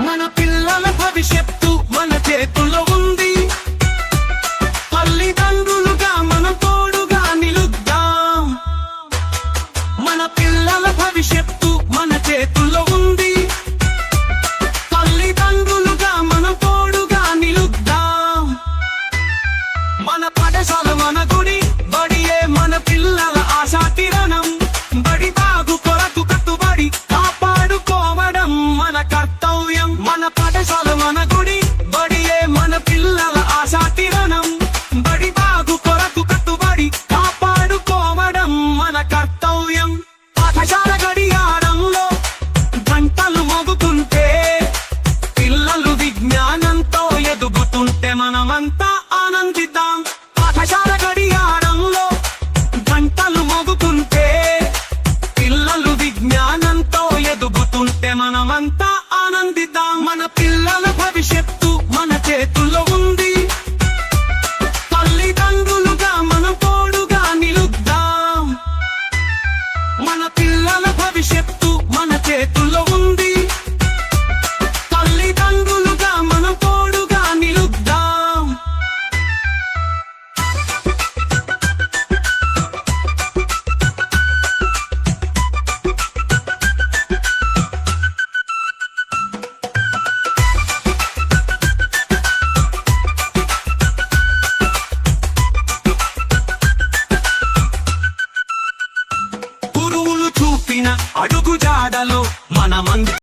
మన పిల్లల భవిష్యత్తు మన చేతుల్లో ఉంది. తల్లిదండ్రులుగా మనం తోడుగా నిలుద్దాం. మన పిల్లల భవిష్యత్తు మన చేతుల్లో ఉంది. తల్లిదండ్రులుగా మనం తోడుగా నిలుద్దాం. మన పాఠశాల మన గుడి, బడియే మన పిల్లల ఆశా కిరణం. బడి బాగు కొరకు కట్టుబడి కాపాడుకోవడం మన కర్తవ్యం. మన పాఠశాల మన